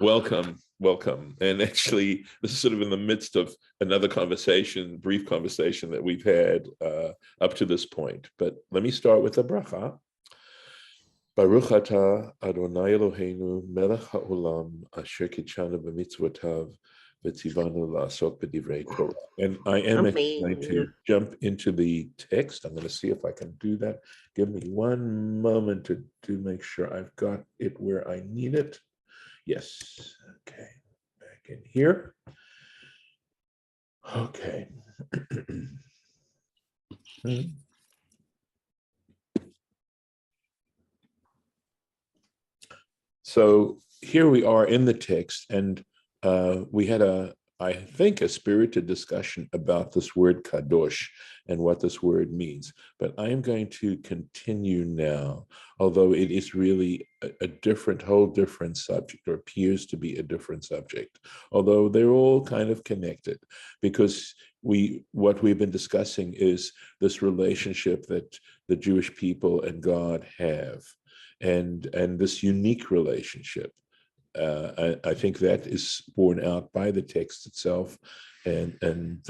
Welcome. And actually, this is sort of in the midst of another brief conversation that we've had up to this point. But let me start with a bracha. Baruch atah Adonai Eloheinu melech haolam asher kitshanu b'mitzvotav v'tzivanu la'asok b'divrei Torah. And I am going to jump into the text. I'm going to see if I can do that. Give me one moment to make sure I've got it where I need it. Yes. Okay. Back in here. Okay. So here we are in the text, and we had I think, a spirited discussion about this word kadosh and what this word means. But I am going to continue now, although it is really a whole different subject, or appears to be a different subject, although they're all kind of connected, because what we've been discussing is this relationship that the Jewish people and God have, and this unique relationship. I think that is borne out by the text itself, and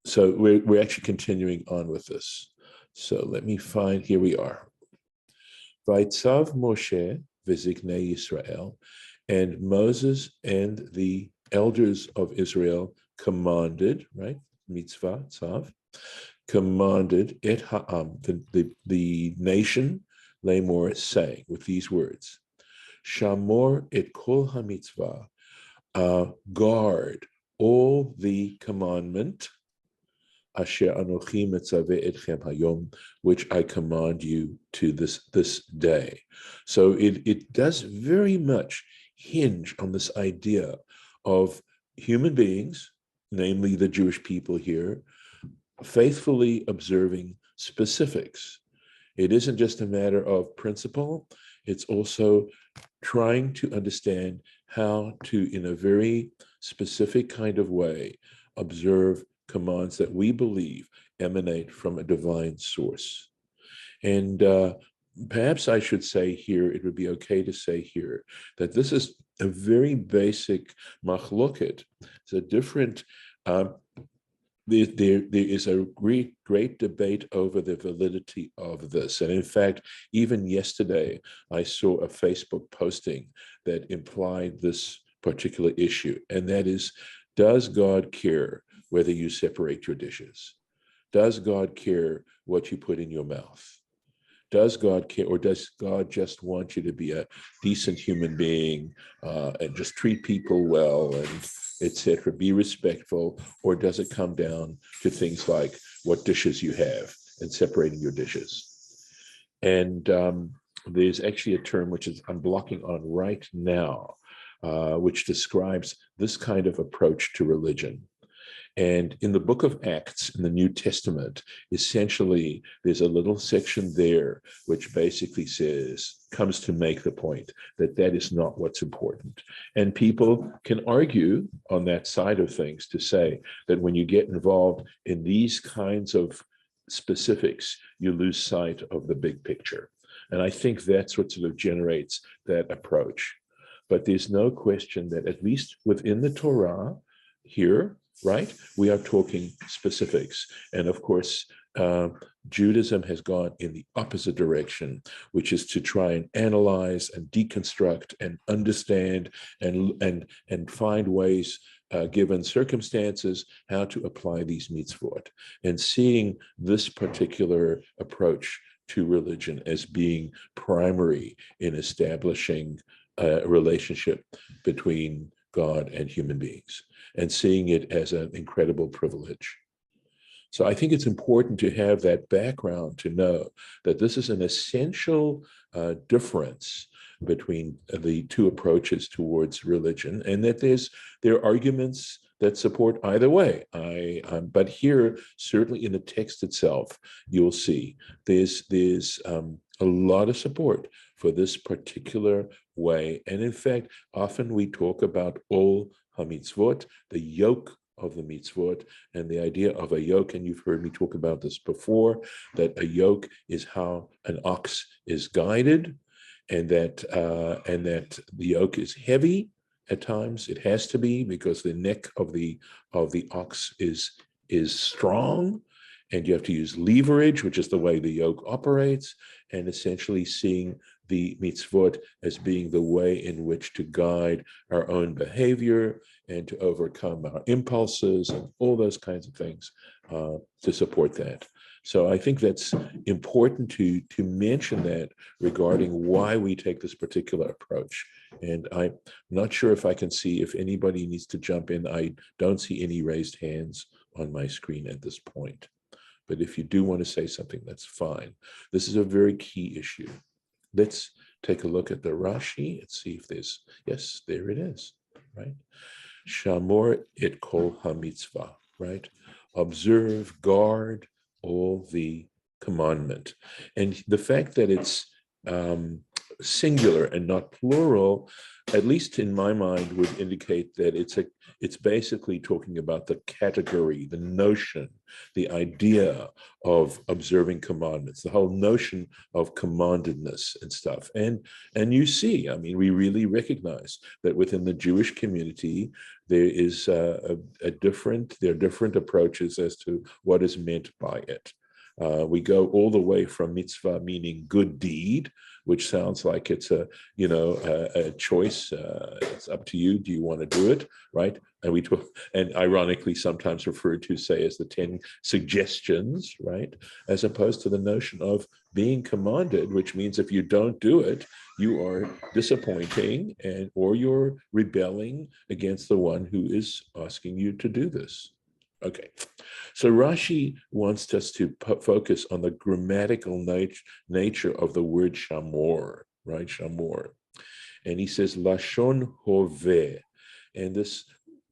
so we're actually continuing on with this. So let me find. Here we are. Vaitzav Moshe v'ziknei Yisrael, and Moses and the elders of Israel commanded, right? Mitzvah tzav, commanded et ha'am, the nation, lemor, saying with these words. Shamor et kol hamitzvah, guard all the commandment, asher anochi metzaveh etchem hayom, which I command you to this day. So it does very much hinge on this idea of human beings, namely the Jewish people here, faithfully observing specifics. It isn't just a matter of principle, it's also trying to understand how to, in a very specific kind of way, observe commands that we believe emanate from a divine source. And perhaps I should say here, it would be okay to say here, that this is a very basic machloket. It's a different there is a great debate over the validity of this. And in fact, even yesterday, I saw a Facebook posting that implied this particular issue. And that is, does God care whether you separate your dishes? Does God care what you put in your mouth? Does God care, or does God just want you to be a decent human being and just treat people well and etc., be respectful? Or does it come down to things like what dishes you have and separating your dishes? And there's actually a term which I'm blocking on right now, which describes this kind of approach to religion. And in the book of Acts, in the New Testament, essentially, there's a little section there which basically comes to make the point that is not what's important. And people can argue on that side of things to say that when you get involved in these kinds of specifics, you lose sight of the big picture. And I think that's what sort of generates that approach. But there's no question that, at least within the Torah here, right, we are talking specifics. And of course, Judaism has gone in the opposite direction, which is to try and analyze and deconstruct and understand and find ways, given circumstances, how to apply these mitzvot. And seeing this particular approach to religion as being primary in establishing a relationship between God and human beings, and seeing it as an incredible privilege. So I think it's important to have that background to know that this is an essential difference between the two approaches towards religion, and that there are arguments that support either way. But here, certainly in the text itself, you'll see there's a lot of support for this particular way. And in fact, often we talk about all hamitzvot, the yoke of the mitzvot, and the idea of a yoke, and you've heard me talk about this before, that a yoke is how an ox is guided, and that the yoke is heavy at times. It has to be, because the neck of the ox is strong, and you have to use leverage, which is the way the yoke operates, and essentially seeing the mitzvot as being the way in which to guide our own behavior and to overcome our impulses and all those kinds of things to support that. So I think that's important to mention that regarding why we take this particular approach. And I'm not sure if I can see if anybody needs to jump in. I don't see any raised hands on my screen at this point. But if you do want to say something, that's fine. This is a very key issue. Let's take a look at the Rashi and see if there's, yes, there it is, right? Shamor et kol hamitzvah, right? Observe, guard all the commandment. And the fact that it's singular and not plural, at least in my mind, would indicate that it's basically talking about the category, the notion, the idea of observing commandments, the whole notion of commandedness and stuff. And you see, I mean, we really recognize that within the Jewish community, there is there are different approaches as to what is meant by it. We go all the way from mitzvah, meaning good deed, which sounds like it's a choice. It's up to you. Do you want to do it, right? And ironically sometimes referred to, say, as the 10 suggestions, right? As opposed to the notion of being commanded, which means if you don't do it, you are disappointing or you're rebelling against the one who is asking you to do this. Okay, so Rashi wants us to focus on the grammatical nature of the word shamor, right? Shamor. And he says, Lashon hoveh. And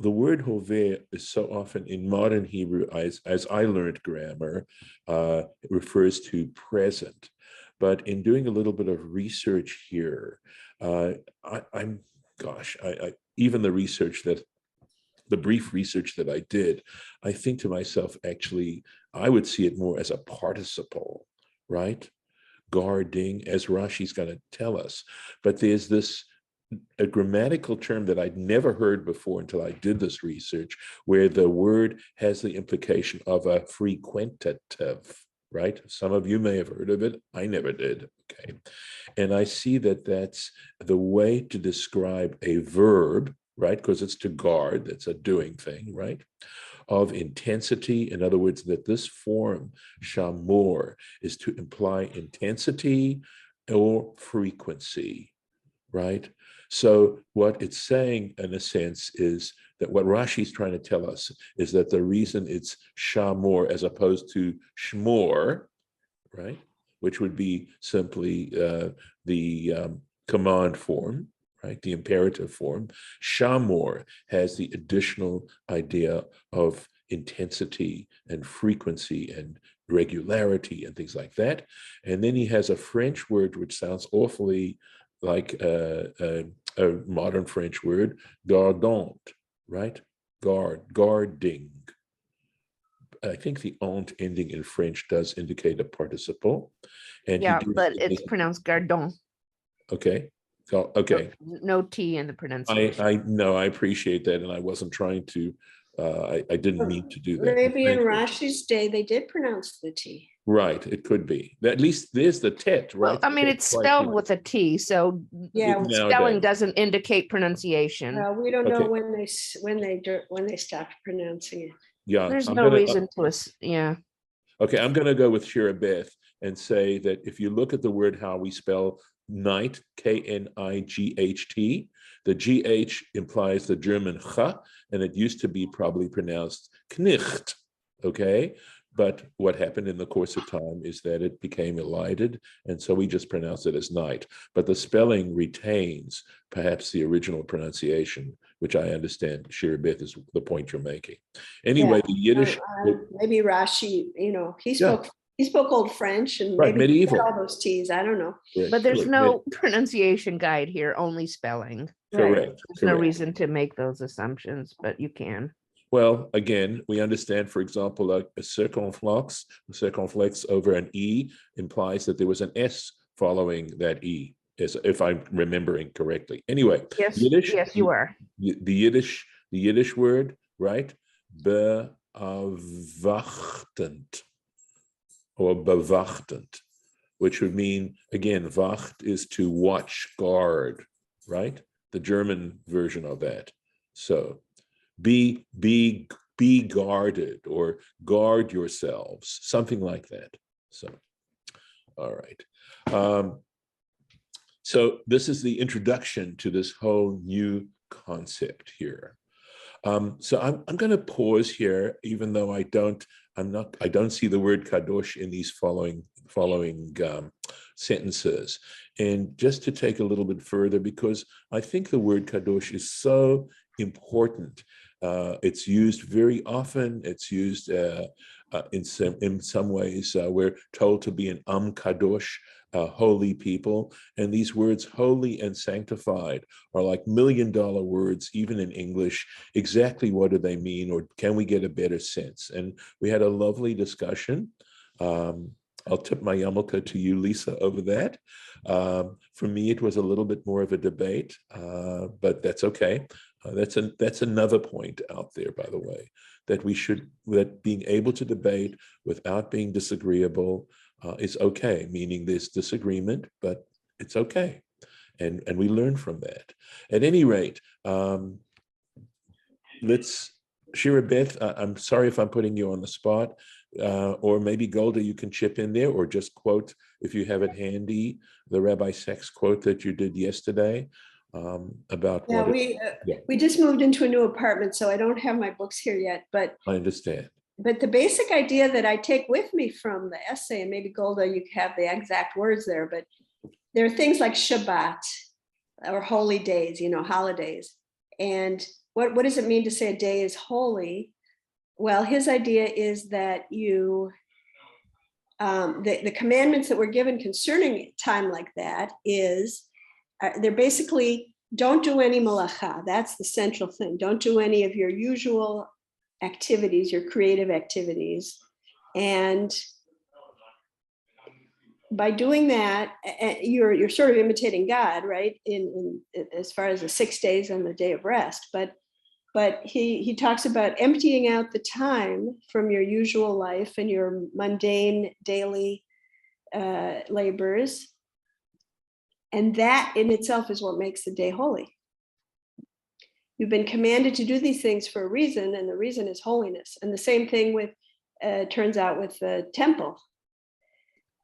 the word hoveh is so often in modern Hebrew, as I learned grammar, it refers to present. But in doing a little bit of research here, even the brief research that I did, I think to myself, actually, I would see it more as a participle, right? Guarding, as Rashi's going to tell us. But there's a grammatical term that I'd never heard before until I did this research, where the word has the implication of a frequentative, right? Some of you may have heard of it. I never did, okay? And I see that that's the way to describe a verb, right? Because it's to guard, that's a doing thing, right? Of intensity. In other words, that this form, shamor, is to imply intensity or frequency, right? So what it's saying, in a sense, is that what Rashi's trying to tell us is that the reason it's shamor as opposed to shmor, right? Which would be simply the command form, right? The imperative form. Shamor has the additional idea of intensity and frequency and regularity and things like that. And then he has a French word which sounds awfully like a modern French word, gardant, right? Guarding. I think the ant ending in French does indicate a participle. And yeah, but it's pronounced gardon. Okay. Okay. No T in the pronunciation. I know, I appreciate that, and I wasn't trying to. I didn't mean to do that. Maybe in Rashi's day they did pronounce the T. Right, it could be. At least there's the tet, right? Well, I mean, it's spelled with a T, so Yeah, spelling doesn't indicate pronunciation. we don't know when they stopped pronouncing it. Yeah, there's no reason to us. Yeah. Okay, I'm going to go with Shira Beth and say that if you look at the word how we spell night, K-N-I-G-H-T, the G-H implies the German ch, and it used to be probably pronounced knicht, okay? But what happened in the course of time is that it became elided, and so we just pronounce it as night. But the spelling retains perhaps the original pronunciation, which I understand, Shira Beth, is the point you're making. Anyway, the Yiddish... maybe Rashi, he spoke Old French and maybe medieval. all those T's. I don't know. But there's no pronunciation guide here, only spelling. Correct. There's no reason to make those assumptions, but you can. Well, again, we understand, for example, a circumflex over an E implies that there was an S following that E. if I'm remembering correctly. Anyway, Yes, Yiddish, yes, you are. the Yiddish word, right? Bewachtend or bewachtend, which would mean, again, wacht is to watch, guard, right? The German version of that. So be guarded, or guard yourselves, something like that. So, all right. So this is the introduction to this whole new concept here. So I'm going to pause here, even though I don't see the word kadosh in these following sentences, and just to take a little bit further, because I think the word kadosh is so important. It's used very often. It's used in some ways. We're told to be an kadosh, holy people, and these words holy and sanctified are like $1,000,000 words, even in English. Exactly what do they mean, or can we get a better sense? And we had a lovely discussion. I'll tip my yarmulke to you, Lisa, over that. For me, it was a little bit more of a debate, but that's okay. That's another point out there, by the way, that being able to debate without being disagreeable is okay, meaning there's disagreement, but it's okay. And we learn from that. At any rate, let's, Shira Beth, I'm sorry if I'm putting you on the spot, or maybe Golda, you can chip in there, or just quote, if you have it handy, the Rabbi Sachs quote that you did yesterday about Yeah, what we just moved into a new apartment, so I don't have my books here yet, but I understand. But the basic idea that I take with me from the essay, and maybe Golda, you have the exact words there, but there are things like Shabbat or holy days, holidays. And what does it mean to say a day is holy? Well, his idea is that the commandments that were given concerning time like that they're basically, don't do any malacha. That's the central thing. Don't do any of your usual activities, your creative activities. And by doing that, you're sort of imitating God, right? In as far as the 6 days and the day of rest. But he talks about emptying out the time from your usual life and your mundane daily labors. And that in itself is what makes the day holy. You've been commanded to do these things for a reason, and the reason is holiness. And the same thing turns out with the temple.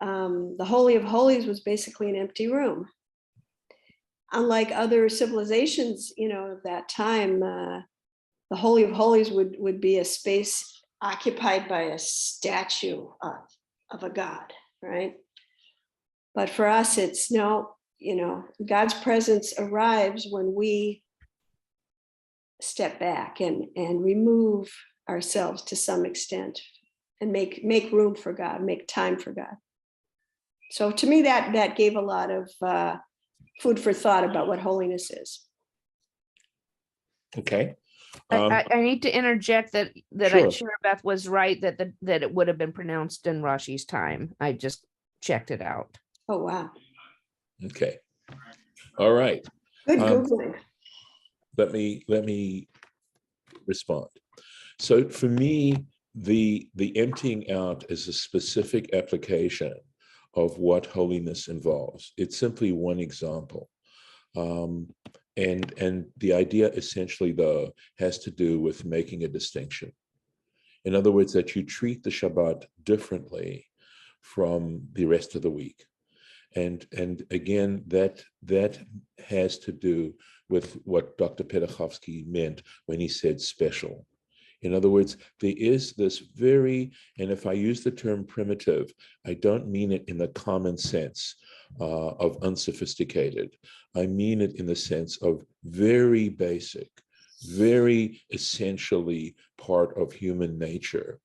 The Holy of Holies was basically an empty room. Unlike other civilizations, of that time, the Holy of Holies would be a space occupied by a statue of a god, right? But for us, it's no, God's presence arrives when we step back and remove ourselves to some extent and make room for God, make time for God. So to me, that gave a lot of food for thought about what holiness is. Okay. I need to interject that Sure. Shira Beth was right that it would have been pronounced in Rashi's time. I just checked it out. Oh, wow. Okay. All right. Good Googling. Let me respond. So for me, the emptying out is a specific application of what holiness involves. It's simply one example. And the idea essentially, though, has to do with making a distinction. In other words, that you treat the Shabbat differently from the rest of the week. And again, that has to do with what Dr. Pedachovsky meant when he said special. In other words, there is this and if I use the term primitive, I don't mean it in the common sense of unsophisticated. I mean it in the sense of very basic, very essentially part of human nature,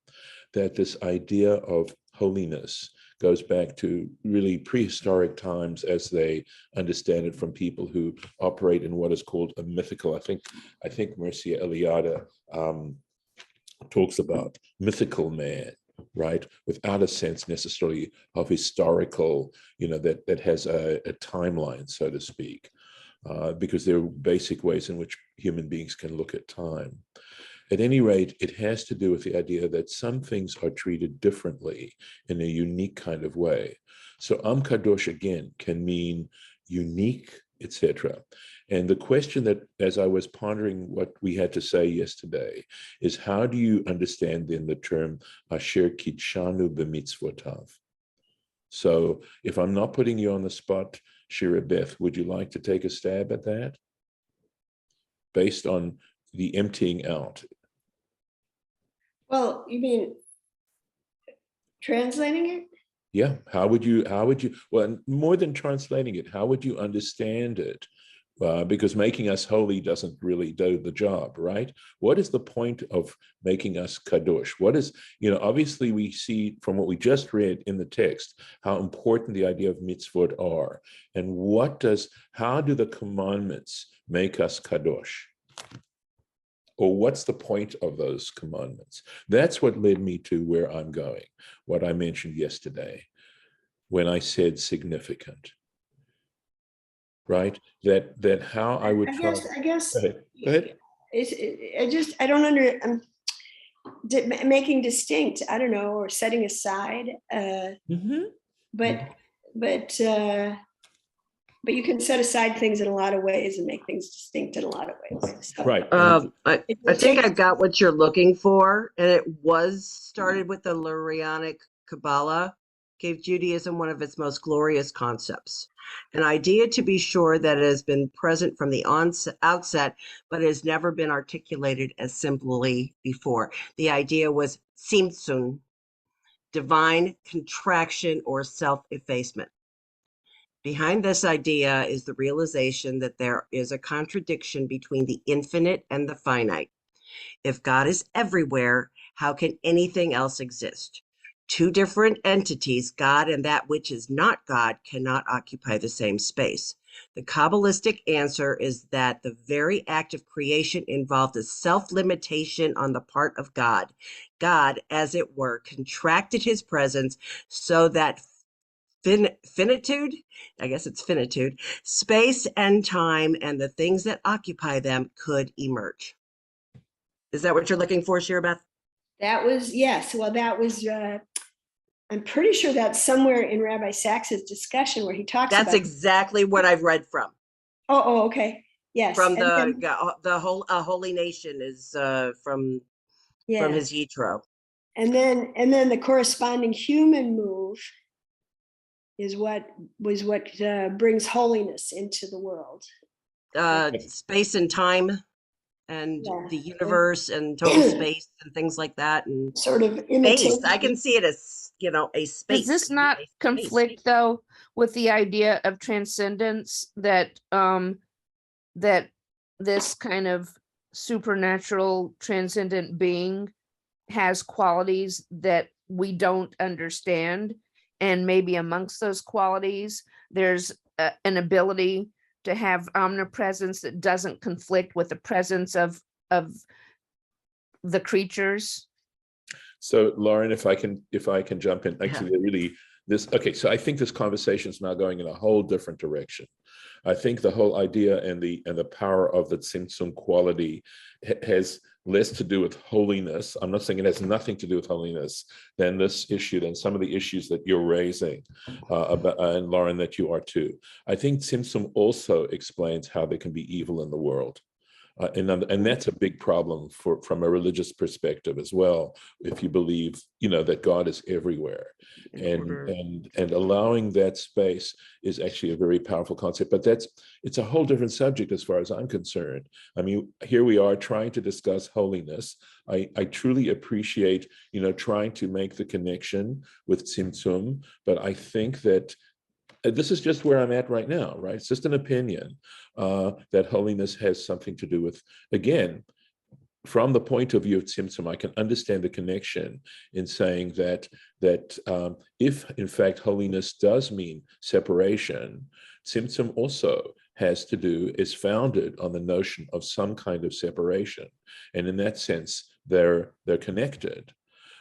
that this idea of holiness goes back to really prehistoric times as they understand it from people who operate in what is called a mythical. I think Mircea Eliade talks about mythical man, right? Without a sense necessarily of historical, that has a timeline, so to speak, because there are basic ways in which human beings can look at time. At any rate, it has to do with the idea that some things are treated differently in a unique kind of way. So Am Kadosh, again, can mean unique, etc. And the question that, as I was pondering what we had to say yesterday, is how do you understand then the term Asher Kitshanu B'mitzvotav? So if I'm not putting you on the spot, Shira Beth, would you like to take a stab at that? Based on the emptying out. Well, you mean translating it? Yeah. How would you, well, more than translating it, how would you understand it? Because making us holy doesn't really do the job, right? What is the point of making us kadosh? What is, obviously we see from what we just read in the text, how important the idea of mitzvot are. And how do the commandments make us kadosh? Or what's the point of those commandments? That's what led me to where I'm going, what I mentioned yesterday when I said significant, right? That how I would try. I guess. Go ahead. I don't I'm making distinct, I don't know, or setting aside, but you can set aside things in a lot of ways and make things distinct in a lot of ways. So, right. I think I've got what you're looking for, and it was started with the Lurianic Kabbalah, gave Judaism one of its most glorious concepts. An idea, to be sure, that has been present from the outset, but has never been articulated as simply before. The idea was tzimtzum, divine contraction or self-effacement. Behind this idea is the realization that there is a contradiction between the infinite and the finite. If God is everywhere, how can anything else exist? Two different entities, God and that which is not God, cannot occupy the same space. The Kabbalistic answer is that the very act of creation involved a self-limitation on the part of God. God, as it were, contracted his presence so that finitude, I guess it's finitude, space and time and the things that occupy them could emerge. Is that what you're looking for, Shirabeth? that was, yes. Well, that was, I'm pretty sure that's somewhere in Rabbi Sachs's discussion where he talks about. That's exactly what I've read from. Oh, okay. Yes. From And the whole Holy Nation is from his Yitro. And then the corresponding human move is what brings holiness into the world. Space and time and the universe and total space and things like that, and sort of space. I can see it as, a space. Does this not conflict though with the idea of transcendence, that that this kind of supernatural transcendent being has qualities that we don't understand, and maybe amongst those qualities there's an ability to have omnipresence that doesn't conflict with the presence of the creatures? So Lauren, if I can jump in, actually, so I think this conversation is now going in a whole different direction. I think the whole idea and the power of the tzimtzum quality has less to do with holiness. I'm not saying it has nothing to do with holiness than this issue, than some of the issues that you're raising, and Lauren, that you are too. I think tzimtzum also explains how there can be evil in the world. And that's a big problem from a religious perspective as well. If you believe, that God is everywhere, and allowing that space is actually a very powerful concept. But it's a whole different subject as far as I'm concerned. I mean, here we are trying to discuss holiness. I truly appreciate, trying to make the connection with tzimtzum, but I think that this is just where I'm at right now, right? It's just an opinion that holiness has something to do with, again, from the point of view of tzimtzum, I can understand the connection in saying that if in fact holiness does mean separation, tzimtzum also is founded on the notion of some kind of separation. And in that sense, they're connected.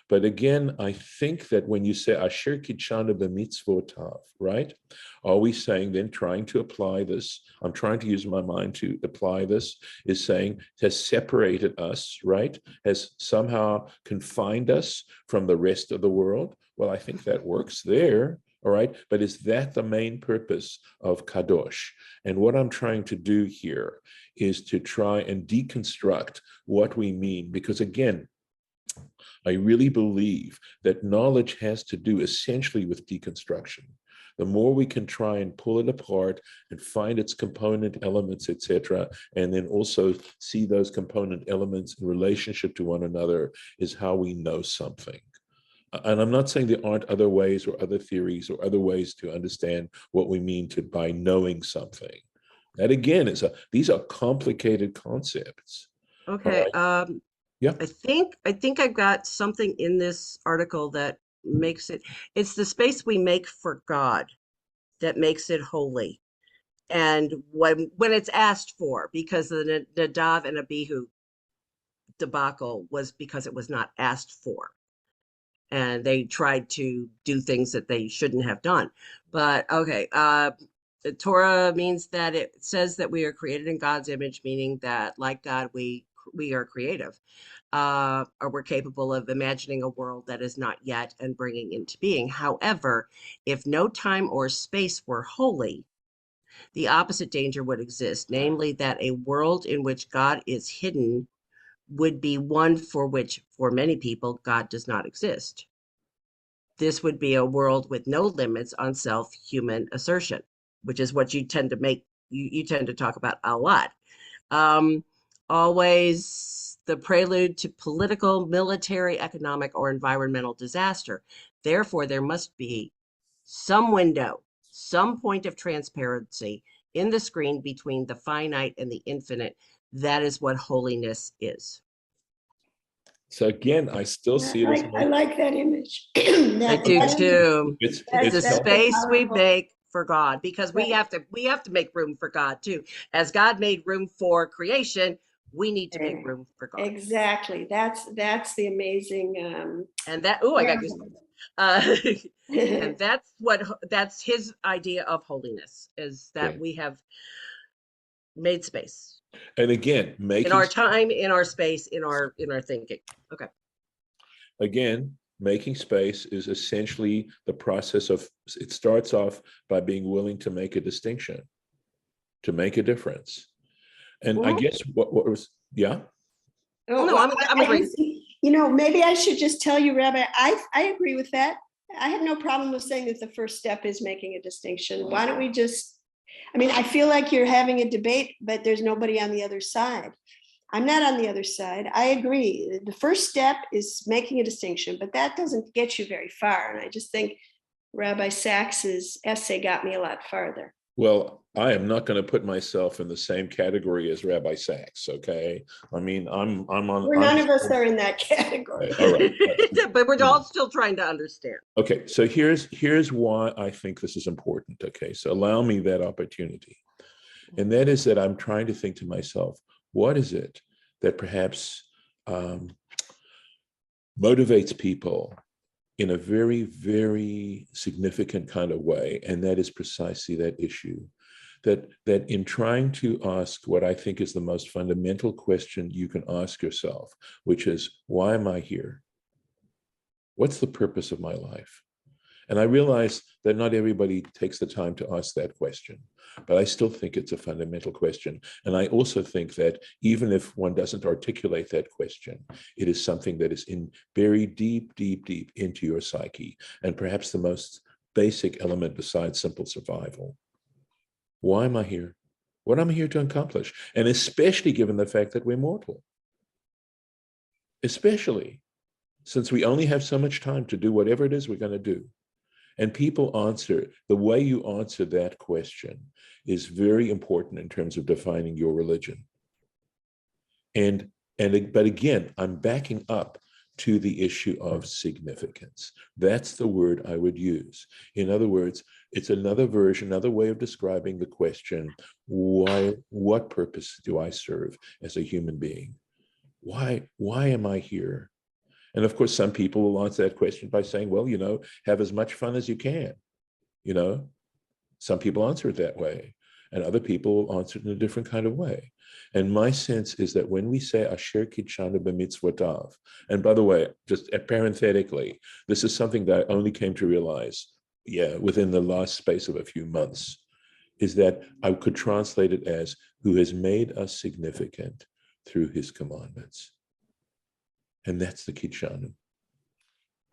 But again, I think that when you say Asher Kitchana b'mitzvotav, right? Are we saying then trying to apply this? I'm trying to use my mind to apply this, is saying has separated us, right? Has somehow confined us from the rest of the world? Well, I think that works there. All right. But is that the main purpose of Kadosh? And what I'm trying to do here is to try and deconstruct what we mean, because again, I really believe that knowledge has to do essentially with deconstruction. The more we can try and pull it apart and find its component elements, etc., and then also see those component elements in relationship to one another, is how we know something. And I'm not saying there aren't other ways or other theories or other ways to understand what we mean by knowing something. That again these are complicated concepts. Okay. Yeah. I think I've got something in this article that makes it's the space we make for God that makes it holy. And when it's asked for, because the Nadav and Abihu debacle was because it was not asked for. And they tried to do things that they shouldn't have done. But okay, the Torah means that it says that we are created in God's image, meaning that like God, we are creative, or we're capable of imagining a world that is not yet and bringing into being. However, if no time or space were holy, the opposite danger would exist, namely that a world in which God is hidden would be one for which, for many people, God does not exist. This would be a world with no limits on self-human assertion, which is what you tend to make, you tend to talk about a lot. Always the prelude to political, military, economic, or environmental disaster. Therefore, there must be some window, some point of transparency in the screen between the finite and the infinite. That is what holiness is. So again, I still see it as I like that image. I do too. It's a space we powerful. make for God, because we Right. have to make room for God too. As God made room for creation, we need to make room for God. Exactly. That's the amazing. And that, I got goosebumps. And that's his idea of holiness, is that Okay. we have made space And again, in our time, in our space, in our thinking. Okay. Again, making space is essentially the process of, it starts off by being willing to make a distinction, to make a difference. And I guess what was, yeah? Oh, no, well, I'm agreeing. Maybe I should just tell you, Rabbi, I agree with that. I have no problem with saying that the first step is making a distinction. Why don't we just, I feel like you're having a debate, but there's nobody on the other side. I'm not on the other side. I agree. The first step is making a distinction, but that doesn't get you very far. And I just think Rabbi Sachs's essay got me a lot farther. Well, I am not going to put myself in the same category as Rabbi Sachs. Okay, I'm on. None of us are in that category. All right, but we're all still trying to understand. Okay, so here's why I think this is important. Okay, so allow me that opportunity, and that is that I'm trying to think to myself, what is it that perhaps motivates people in a very, very significant kind of way, and that is precisely that issue. That in trying to ask what I think is the most fundamental question you can ask yourself, which is, why am I here? What's the purpose of my life? And I realize that not everybody takes the time to ask that question, but I still think it's a fundamental question. And I also think that even if one doesn't articulate that question, it is something that is buried deep, deep, deep into your psyche, and perhaps the most basic element besides simple survival. Why am I here? What am I here to accomplish? And especially given the fact that we're mortal, especially since we only have so much time to do whatever it is we're going to do. And people answer, the way you answer that question is very important in terms of defining your religion. But again, I'm backing up to the issue of significance. That's the word I would use. In other words, it's another version, another way of describing the question, what purpose do I serve as a human being? Why am I here? And of course, some people will answer that question by saying, well, have as much fun as you can. Some people answer it that way, and other people will answer it in a different kind of way. And my sense is that when we say Asher Kitshanu b'mitzvotav, and by the way, just parenthetically, this is something that I only came to realize, within the last space of a few months, is that I could translate it as who has made us significant through his commandments. And that's the Kitshanu.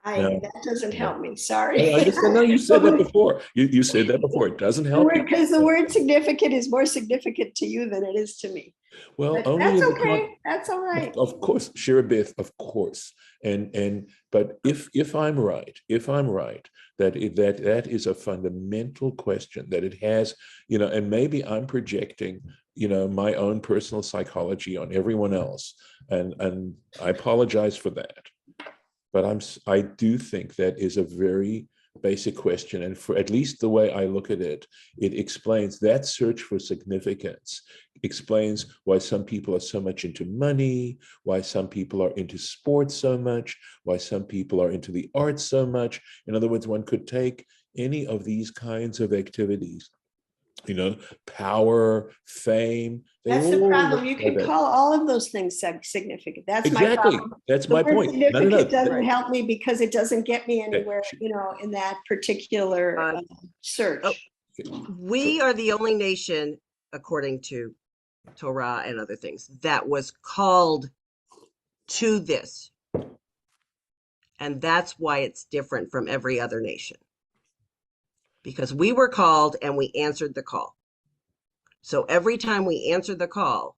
That doesn't help me. Sorry. I understand. No, you said that before. You said that before. It doesn't help you. Because the word significant is more significant to you than it is to me. Well, But only that's okay. That's all right. Of course, Shirabith, of course. But if I'm right, that is a fundamental question, that it has, and maybe I'm projecting, my own personal psychology on everyone else, and I apologize for that. But I do think that is a very basic question. And for at least the way I look at it, it explains that search for significance, explains why some people are so much into money, why some people are into sports so much, why some people are into the arts so much. In other words, one could take any of these kinds of activities, power, fame. That's the problem. You can call all of those things significant. That's my problem. That's my point. Significant doesn't help me because it doesn't get me anywhere, in that particular search. We are the only nation, according to Torah and other things, that was called to this. And that's why it's different from every other nation. Because we were called and we answered the call. So every time we answer the call,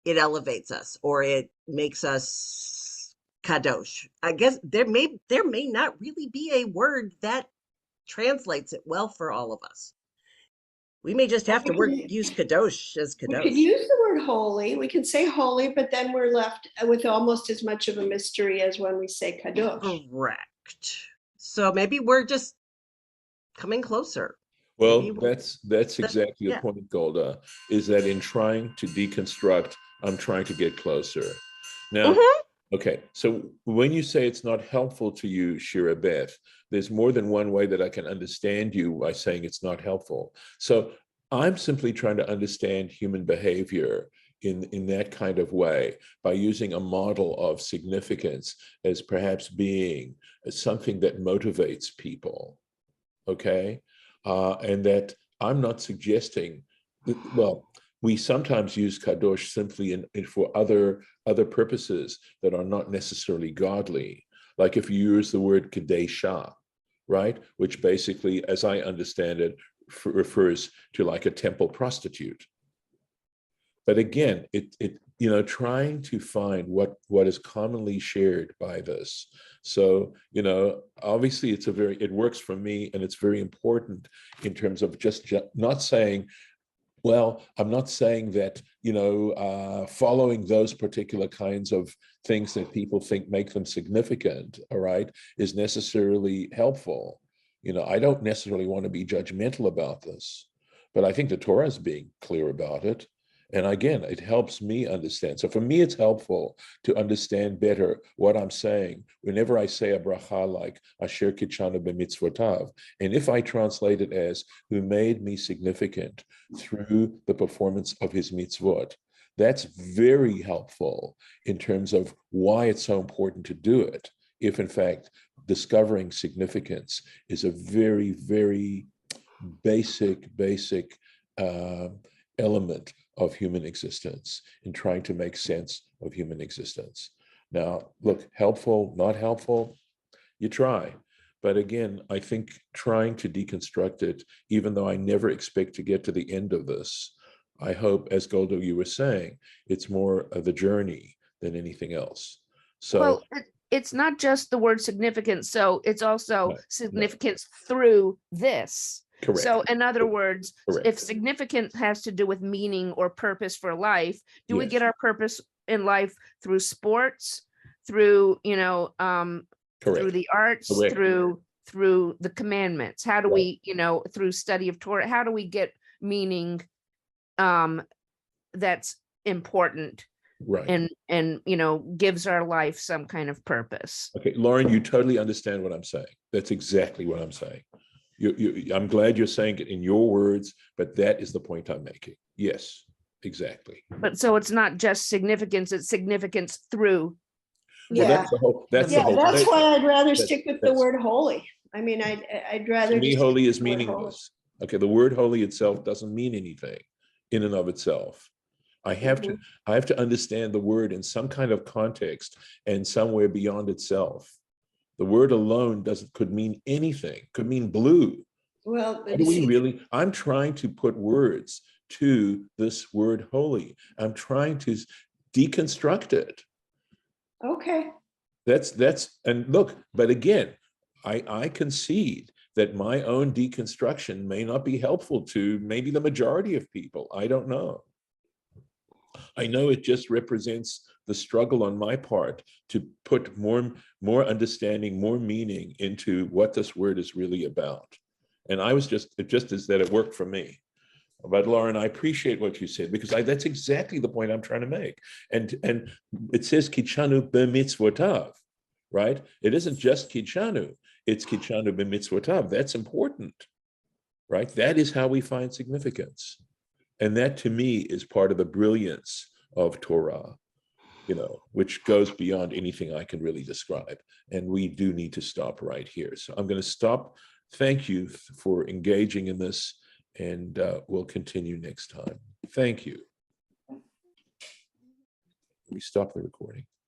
it elevates us or it makes us kadosh. I guess there may not really be a word that translates it well for all of us. We may just have to use kadosh as kadosh. We could use the word holy. We can say holy, but then we're left with almost as much of a mystery as when we say kadosh. Correct. So maybe we're just coming closer. Well, that's exactly the point, Golda, is that in trying to deconstruct, I'm trying to get closer. Now, okay, so when you say it's not helpful to you, Shira Beth, there's more than one way that I can understand you by saying it's not helpful. So I'm simply trying to understand human behavior in that kind of way by using a model of significance as perhaps being something that motivates people. Okay, and that I'm not suggesting that, we sometimes use kadosh simply for other purposes that are not necessarily godly. Like if you use the word kadesha, right, which basically, as I understand it, refers to like a temple prostitute. But again, trying to find what is commonly shared by this. So, obviously it works for me, and it's very important in terms of just not saying, I'm not saying that, following those particular kinds of things that people think make them significant, all right, is necessarily helpful. I don't necessarily want to be judgmental about this, but I think the Torah is being clear about it. And again, it helps me understand. So for me, it's helpful to understand better what I'm saying whenever I say a bracha like Asher Kitshanu b'mitzvotav. And if I translate it as who made me significant through the performance of his mitzvot, that's very helpful in terms of why it's so important to do it. If in fact, discovering significance is a very, very basic element of human existence in trying to make sense of human existence. Now, look, helpful, not helpful, you try. But again, I think trying to deconstruct it, even though I never expect to get to the end of this, I hope, as Goldo, you were saying, it's more of the journey than anything else. So it's not just the word significance. So it's also significance through this. Correct. So in other words, if significant has to do with meaning or purpose for life, do we get our purpose in life through sports, through, through the arts, through the commandments? How do we, through study of Torah, how do we get meaning that's important Right. and gives our life some kind of purpose. Okay, Lauren, you totally understand what I'm saying. That's exactly what I'm saying. I'm glad you're saying it in your words, but that is the point I'm making. Yes, exactly. But so it's not just significance, it's significance through. Well, Yeah, that's the whole. That's the yeah, whole. that's statement. why I'd rather That's- stick with the that's- word holy. I mean, I'd rather. To me, just holy stick is with the word holy. meaningless. Okay, the word holy itself doesn't mean anything in and of itself. I have to understand the word in some kind of context and somewhere beyond itself. The word alone could mean anything, could mean blue. Well, How do we really? I'm trying to put words to this word holy. I'm trying to deconstruct it. okay. And look, but again, I concede that my own deconstruction may not be helpful to maybe the majority of people. I don't know. I know it just represents the struggle on my part to put more understanding, more meaning into what this word is really about. And it just is that it worked for me. But Lauren, I appreciate what you said, because that's exactly the point I'm trying to make. And it says kichanu b'mitzvotav, right? It isn't just kichanu, it's kichanu b'mitzvotav. That's important, right? That is how we find significance. And that to me is part of the brilliance of Torah, which goes beyond anything I can really describe. And we do need to stop right here. So I'm going to stop. Thank you for engaging in this, and we'll continue next time. Thank you. We stop the recording.